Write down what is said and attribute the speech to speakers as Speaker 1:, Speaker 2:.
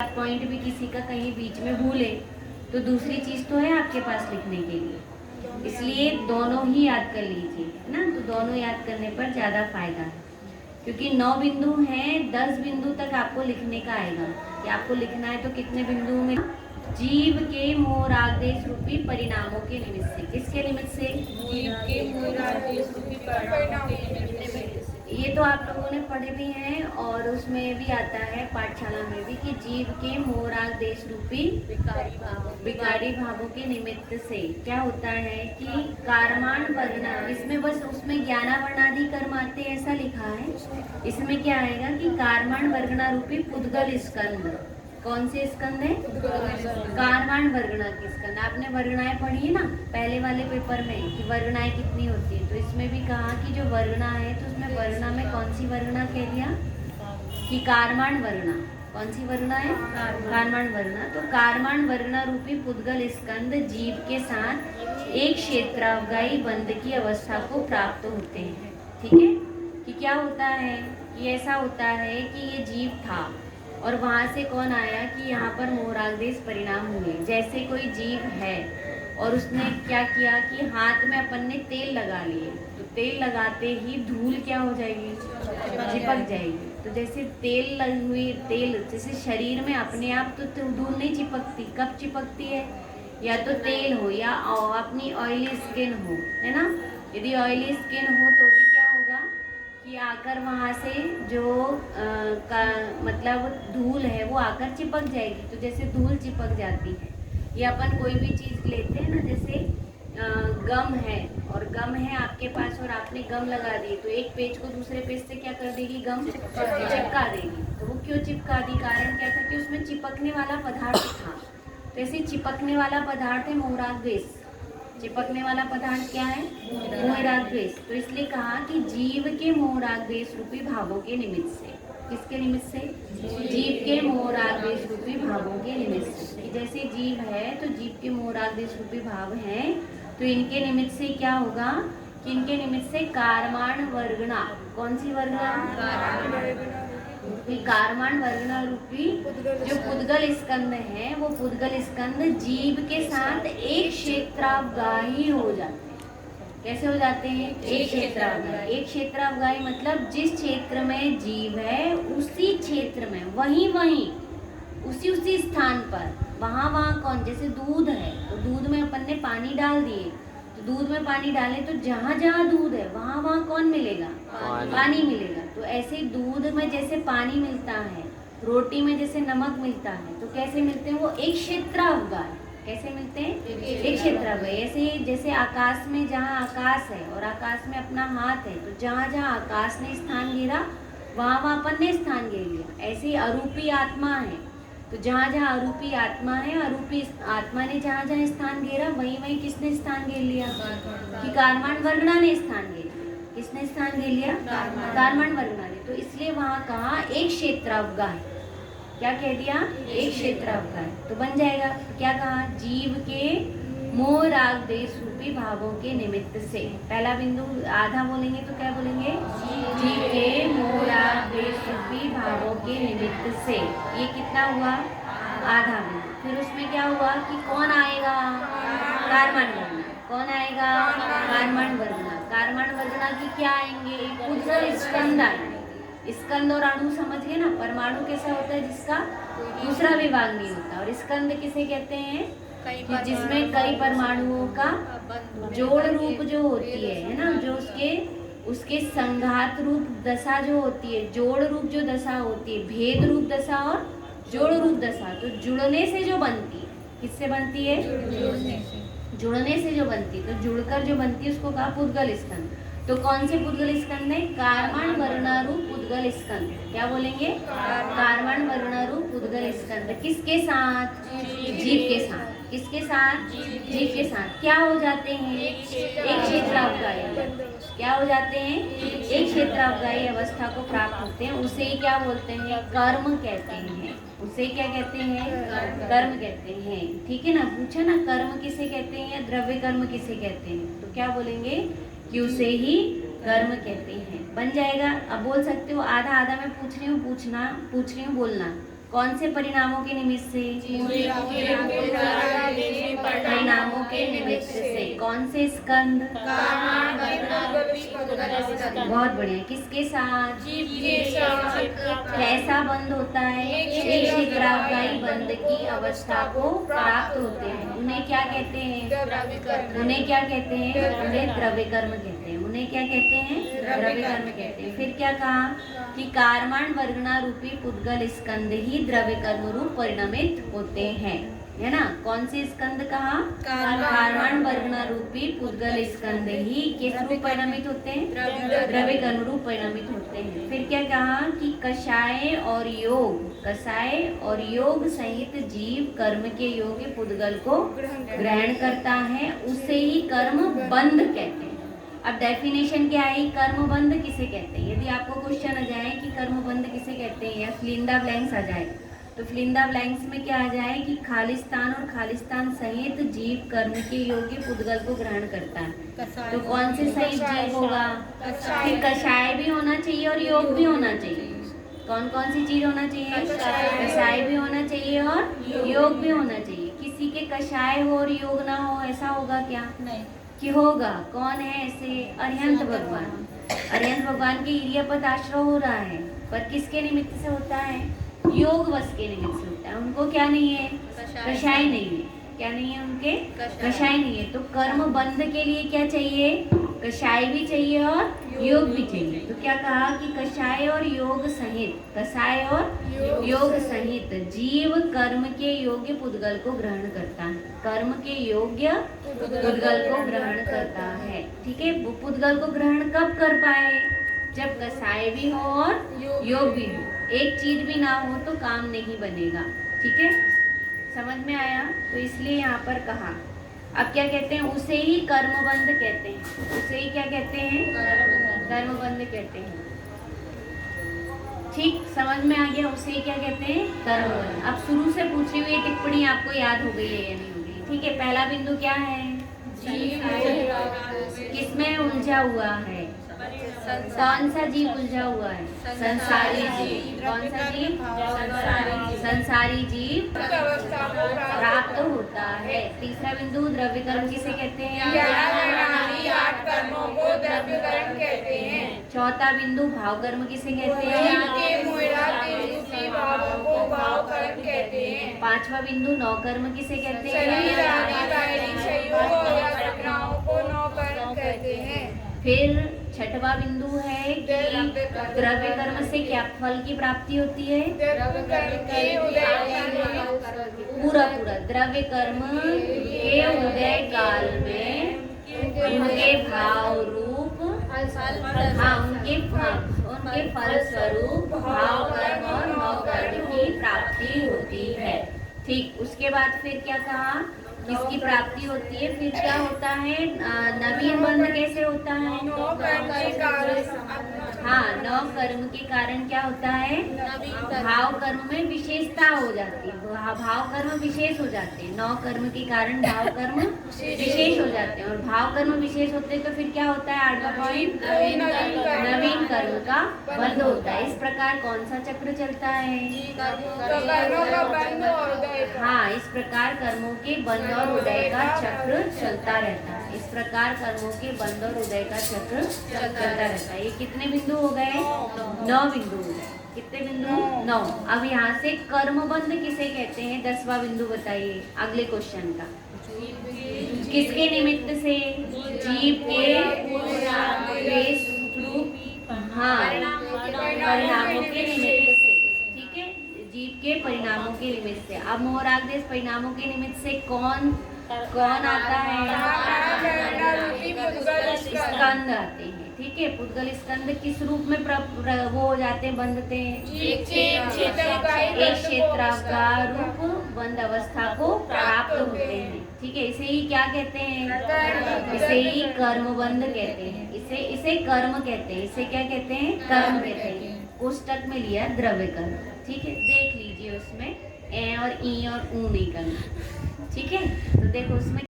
Speaker 1: Point भी किसी का कहीं बीच में भूले तो दूसरी चीज़ तो है आपके पास लिखने के लिए, इसलिए दोनों ही याद कर लीजिए, है ना। तो दोनों याद करने पर ज़्यादा फायदा है, क्योंकि 9 बिंदु हैं, 10 बिंदु तक आपको लिखने का आएगा कि आपको लिखना है तो कितने बिंदुओं में। जीव के मोह राग देश रूपी परिणामों के निमित्त से, किसके निमित्त से?
Speaker 2: जीव के मोह राग देश रूपी परिणामों के निमित्त से।
Speaker 1: ये तो आप लोगों ने पढ़े भी हैं और उसमें भी आता है पाठशाला में भी कि जीव के मोह राग देश रूपी विकारी भावों के निमित्त से क्या होता है कि कारमान वर्णा, इसमें बस उसमें ज्ञाना वर्णादि कर्म आते ऐसा लिखा है। इसमें क्या आएगा कि कारमान वर्गणा रूपी पुद्गल स्कंद। कौन से स्कंद है? कारमान वर्गणा के स्कंद। आपने वर्गणाएं पढ़ी है ना पहले वाले पेपर में कि वर्गणाएं कितनी होती है, तो इसमें भी कहा कि जो वर्गणा है तो उसमें वर्गणा में कौन सी वर्गणा कह दिया कि कारमान वर्गणा। कौन सी वर्गणा है? कारमान वर्गणा। तो कारमान वर्गणा रूपी पुद्गल स्कंद जीव के साथ एक क्षेत्रावगाही बंध की अवस्था को प्राप्त होते हैं। ठीक है कि क्या होता है कि ऐसा होता है कि ये जीव था और वहाँ से कौन आया कि यहाँ पर मोह राग देश परिणाम हुए। जैसे कोई जीव है और उसने क्या किया कि हाथ में अपन ने तेल लगा लिए, तो तेल लगाते ही धूल क्या हो जाएगी? चिपक जाएगी। तो जैसे तेल लगी हुई, तेल जैसे शरीर में अपने आप तो धूल नहीं चिपकती, कब चिपकती है? या तो तेल हो या अपनी ऑयली स्किन हो, है ना। यदि ऑयली स्किन हो तो भी क्या होगा कि आकर वहाँ से जो मतलब धूल है वो आकर चिपक जाएगी। तो जैसे धूल चिपक जाती है, या अपन कोई भी चीज़ लेते हैं ना, जैसे गम है और गम है आपके पास और आपने गम लगा दी, तो एक पेज को दूसरे पेज से क्या कर देगी? गम चिपका देगी। तो वो क्यों चिपका दी? कारण क्या था कि उसमें चिपकने वाला पदार्थ था। तो ऐसे चिपकने वाला पदार्थ है मोह राग द्वेष। चिपकने वाला पदार्थ क्या है? मोह राग द्वेष। तो इसलिए कहा कि जीव के मोह राग द्वेष रूपी भावों के निमित्त से। किसके निमित्त से? जीव के मोह राग द्वेष रूपी भावों के निमित्त से। जैसे जीव है तो जीव के मोह राग द्वेष रूपी भाव हैं, तो इनके निमित्त से क्या होगा कि इनके निमित्त से कारमान वर्गणा। कौन सी वर्गणा? कारमान वर्गणा रूपी जो पुद्गल स्कंद है, वो पुद्गल स्कंद जीव के साथ एक क्षेत्रावगाही हो जाते हैं। कैसे हो जाते हैं? एक क्षेत्रावगाही। एक क्षेत्रावगाही मतलब जिस क्षेत्र में जीव है उसी क्षेत्र में वहीं उसी स्थान पर वहाँ कौन, जैसे दूध है तो दूध में अपन ने पानी डाल दिए, तो दूध में पानी डालें तो जहाँ दूध है वहाँ कौन मिलेगा? पानी मिलेगा। तो ऐसे दूध में जैसे पानी मिलता है, रोटी में जैसे नमक मिलता है, तो कैसे मिलते हैं? वो एक क्षेत्रावगाही। कैसे मिलते हैं? एक क्षेत्रावगाही। ऐसे जैसे आकाश में जहाँ आकाश है और आकाश में अपना हाथ है, तो जहाँ आकाश ने स्थान घेरा वहाँ अपन ने स्थान घेर लिया। ऐसे ही अरूपी आत्मा है, तो जहाँ अरूपी आत्मा है, अरूपी आत्मा ने जहाँ स्थान घेरा वहीं किसने स्थान घेर लिया? कि कारमान वर्गणा ने स्थान घेर लिया। किसने स्थान घेर लिया? कारमान वर्गणा ने। तो इसलिए वहाँ कहा एक क्षेत्रावगाही। क्या कह दिया? एक क्षेत्रावगाही। तो बन जाएगा क्या कहा? जीव के मोह राग देश रूपी भावों के निमित्त से। पहला बिंदु आधा बोलेंगे तो क्या बोलेंगे? जीव के मोह राग देश रूपी भावों के निमित्त से। ये कितना हुआ? आधा बिंदु। फिर उसमें क्या हुआ कि कौन आएगा? कारमान वर्गणा। कौन आएगा? कारमान वर्गणा। कारमान वर्गणा की क्या आएंगे? पुद्गल स्कंद आएंगे। स्कंद और अणु समझ गए ना। परमाणु कैसा होता है? जिसका दूसरा विभाग नहीं होता। और स्कंद किसे कहते हैं? कि जिसमें कई परमाणुओं का जोड़ रूप जो होती है ना, जो उसके संघात रूप दशा जो होती है, जोड़ रूप जो दशा होती है, भेद रूप दशा और जोड़ रूप दशा। तो जुड़ने से जो बनती है, किससे बनती है? जुड़ने से जो बनती है, तो जुड़कर जो बनती है उसको कहा पुद्गल स्कंद। तो कौन से पुद्गल स्कंद है? कारमान वर्णा रूप पुद्गल स्कंद। क्या बोलेंगे? कारमान वर्णा रूप पुद्गल स्कंद। किसके साथ? जीव के साथ। किसके साथ? जीव के साथ। क्या हो जाते हैं? एक क्षेत्रावगाही। क्या हो जाते हैं? एक क्षेत्रावगाही अवस्था को प्राप्त होते हैं। उसे क्या बोलते हैं? कर्म कहते हैं। उसे क्या कहते हैं? कर्म कहते हैं। ठीक है ना। पूछा ना कर्म किसे कहते हैं या द्रव्य कर्म किसे कहते हैं, तो क्या बोलेंगे कि उसे ही कर्म कहते हैं। बन जाएगा। अब बोल सकते हो आधा मैं पूछ रही हूँ बोलना। कौन से परिणामों के निमित्त से? परिणामों के निमित्त से। कौन से स्कंद? बहुत बढ़िया। किसके साथ? कैसा बंध होता है? एक क्षेत्रावगाही बंध की अवस्था को प्राप्त होते हैं। उन्हें क्या कहते हैं? उन्हें क्या कहते हैं? उन्हें द्रव्य कर्म कहते हैं। उन्हें क्या कहते हैं? द्रव्य कर्म कहते हैं। फिर क्या कहा कि कारमान वर्गना रूपी पुद्गल स्कंद ही द्रव्य कर्म रूप परिणमित होते हैं, है ना। कौन से स्कंद कहा? कारमान वर्गना रूपी पुद्गल स्कंद ही किस रूप परिणमित होते हैं? द्रव्य कर्म रूप परिणमित होते हैं। फिर क्या कहा कि कषाय और योग सहित जीव कर्म के योग्य पुद्गल को ग्रहण करता है, उसे ही कर्म बंध कहते हैं। अब डेफिनेशन क्या है? कर्म बंध किसे कहते हैं? यदि आपको क्वेश्चन आ जाए कि कर्म बंध किसे कहते हैं या फिलिंदा ब्लैंक्स आ जाए, तो फिलिंदा ब्लैंक्स में क्या आ जाए कि खालिस्तान और खालिस्तान सहित जीव कर्म के योग्य पुद्गल को ग्रहण करता है। तो कौन से सहित जीव होगा? फिर कषाय भी होना चाहिए और योग भी होना चाहिए। कौन कौन सी चीज होना चाहिए? कषाय भी होना चाहिए और योग भी होना चाहिए। किसी के कषाय हो और योग ना हो, ऐसा होगा क्या? नहीं कि होगा। कौन है ऐसे? अरिहंत भगवान। अरिहंत भगवान के इरियापद आश्रय हो रहा है, पर किसके निमित्त से होता है? योग वश के निमित्त से होता है। उनको क्या नहीं है? कषाय नहीं है। क्या नहीं है उनके? कषाय नहीं है। तो कर्म बंध के लिए क्या चाहिए? कषाय भी चाहिए और योग भी चाहिए। तो क्या कहा कि कषाय और योग सहित, कषाय और योग सहित जीव कर्म के योग्य पुद्गल को ग्रहण करता है। कर्म के योग्य पुद्गल को ग्रहण करता है। ठीक है। वो पुद्गल को ग्रहण कब कर पाए? जब कषाय भी हो और योग भी हो। एक चीज भी ना हो तो काम नहीं बनेगा। ठीक है, समझ में आया? तो इसलिए यहाँ पर कहा। अब क्या कहते हैं? उसे ही कर्मबंध कहते हैं। उसे ही क्या कहते हैं? कर्मबंध कहते हैं। ठीक, समझ में आ गया? उसे ही क्या कहते हैं? कर्मबंध। अब शुरू से पूछी हुई टिप्पणी आपको याद हो गई है या नहीं हो गई? ठीक है। पहला बिंदु क्या है? किसमें उलझा हुआ है? कौन सा जीव उलझा हुआ है? संसारी जीव। कौन सा जीव? संसारी जीव प्राप्त होता है। तीसरा बिंदु द्रव्य कर्म किसे कहते हैं?
Speaker 2: 8 कर्मों को द्रव्य कर्म कहते हैं।
Speaker 1: चौथा बिंदु भाव कर्म किसे कहते हैं?
Speaker 2: भावों को भाव कर्म कहते हैं।
Speaker 1: पांचवा बिंदु नौ कर्म किसे कहते हैं?
Speaker 2: को नौ कर्म कहते हैं।
Speaker 1: फिर छठवा बिंदु है कि द्रव्य कर्म से क्या फल की प्राप्ति होती है? पूरा द्रव्य कर्म के उदय काल में उनके भाव रूप, उनके फल स्वरूप भाव कर्म और नौ कर्म की प्राप्ति होती है। ठीक, उसके बाद फिर क्या कहा? किसकी प्राप्ति होती है? फिर क्या होता है? नवीन बंध कैसे होता है? हाँ, नौ कर्म के कारण क्या होता है? भाव कर्म में विशेषता हो जाती है। भाव कर्म विशेष हो जाते हैं। नौ कर्म के कारण भाव कर्म विशेष हो जाते हैं और भाव कर्म विशेष होते हैं। तो फिर क्या होता है? 8वां पॉइंट, नवीन कर्म का बंध होता है। इस प्रकार कौन सा चक्र चलता है? हाँ, इस प्रकार कर्मों के बंध और उदय का चक्र चलता रहता है। इस प्रकार कर्मों के बंध और उदय का चक्र चलता रहता है। ये कितने बिंदु हो गए? 9 बिंदु हो गए। कितने बिंदु? 9। अब यहाँ से कर्मबंध किसे कहते हैं? 10वां बिंदु बताइए अगले क्वेश्चन का। किसके निमित्त से? जीव के रूप, हाँ, परिणामों के निमित्त से। ठीक है, जीव के परिणामों के निमित्त से। अब मोहराग्देश परिणामों के निमित्त से कौन आता है? स्कंद आते हैं। ठीक है, पुद्गल स्कंद किस रूप में वो हो जाते हैं? बंधते हैं। एक क्षेत्रावगाह रूप बंध अवस्था को प्राप्त होते हैं। ठीक है, इसे ही क्या कहते हैं? इसे ही कर्मबंध कहते हैं। इसे कर्म कहते हैं। इसे क्या कहते हैं? कर्म कहते हैं। कोष्टक में लिया द्रव्य कर्म। ठीक है, देख लीजिए उसमें ए और ई और ऊ नहीं करना। ठीक है, तो देखो उसमें